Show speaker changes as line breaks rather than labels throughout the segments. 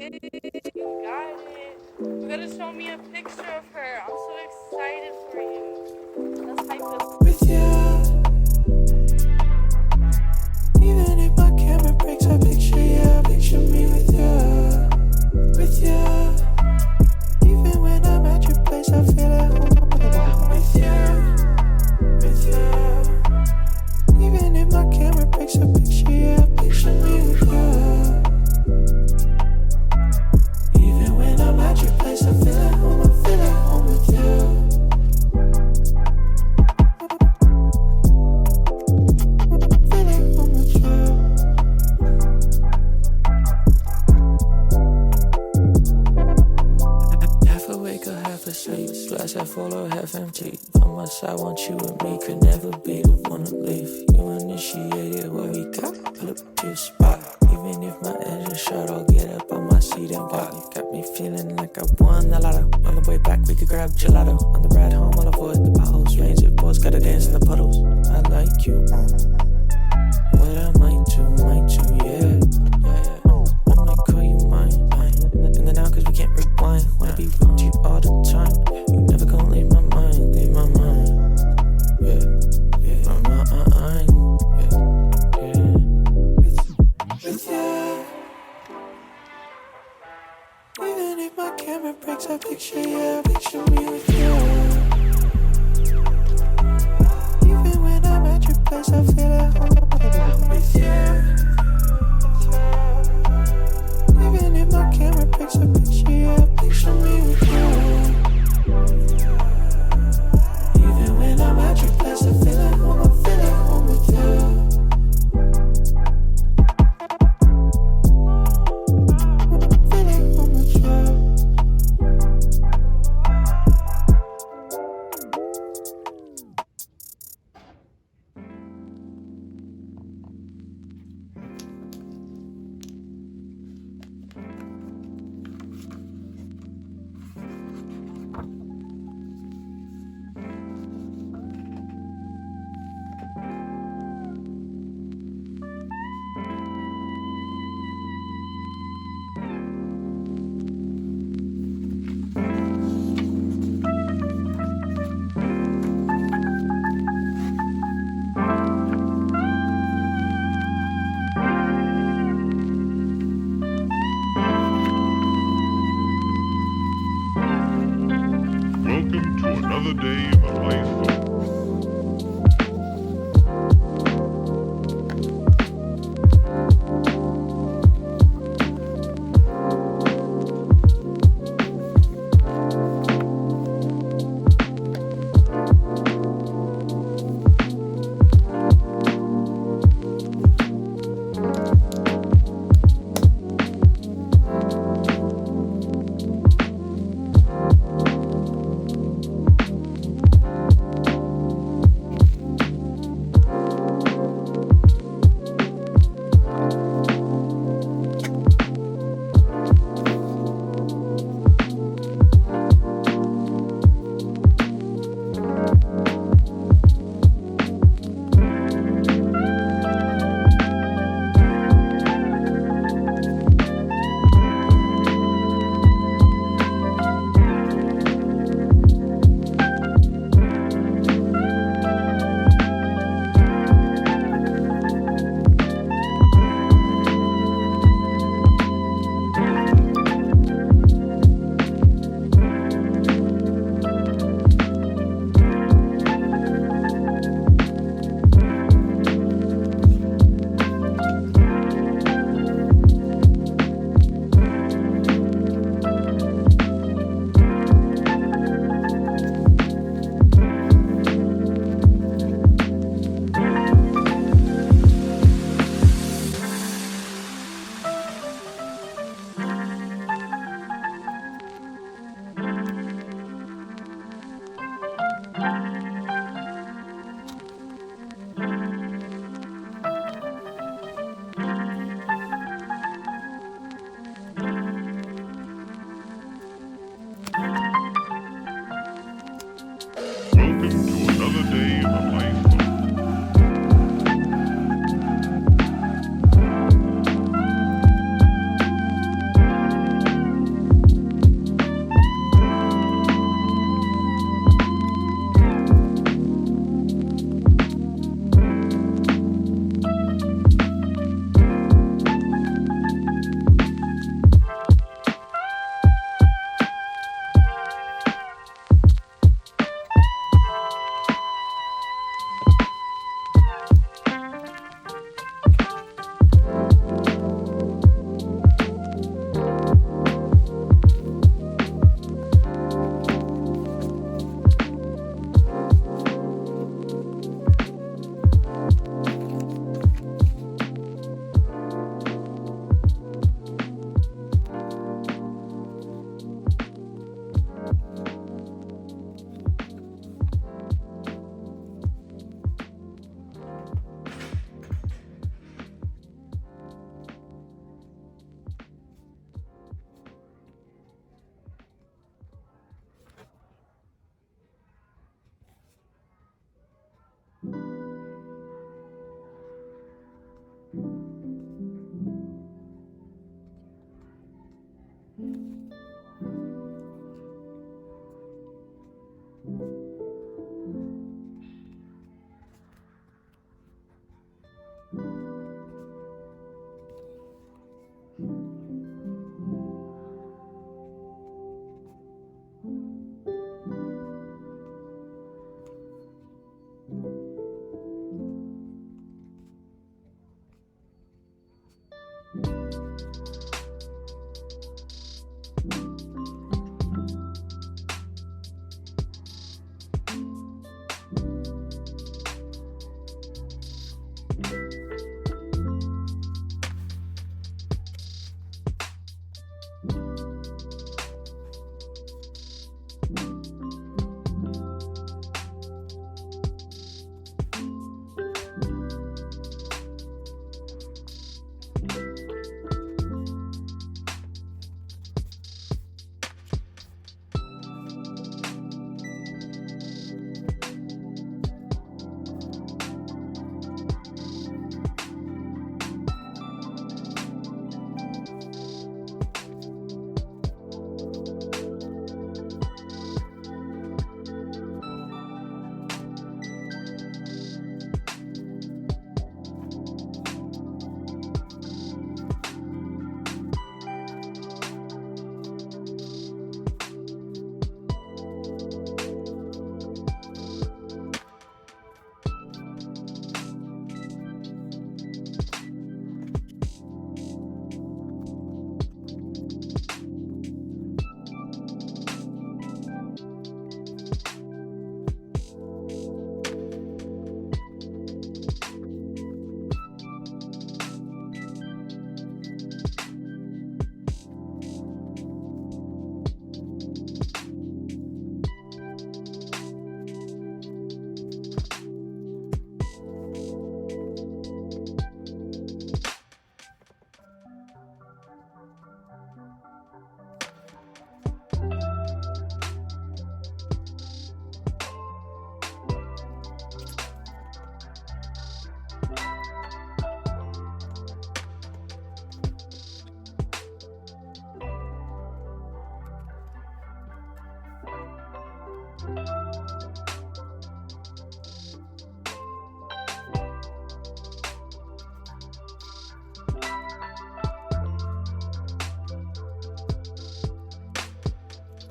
You got it. You gotta show me a picture of her. I'm so excited for you. Let's hype it.
With you, even if my camera breaks, I picture you. Picture me with you, with you. Even when I'm at your place, I feel at home. With you, with you. Even if my camera breaks, I picture you. Picture me with you. Even when I'm at your place, I feel at home. I feel at home with you. Half awake or half asleep, glass half full or half empty. On my side, want you and me, could never be the one to leave. You initiated what we got, pull up to your spot. Even if my engine's shut, I'll get up on my seat and walk. You got me feeling like I won the lotto. On the way back, we could grab gelato. On the ride home, I'll avoid the potholes. Rains it pours, gotta dance in the puddles. I like you, what I might do, yeah. I might call you mine. In the now, cause we can't rewind. Wanna be with you all the time. You never gon' leave my mind, leave my mind. Yeah, my mind. Yeah. With you. Even if my camera breaks, I picture you. Picture me with you. Even when I'm at your place, I feel at home with you. Even if my camera breaks, I picture you. Picture me with you. Even when I'm at your place, I feel at home. I feel at home with you. Feel at home with you.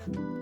you.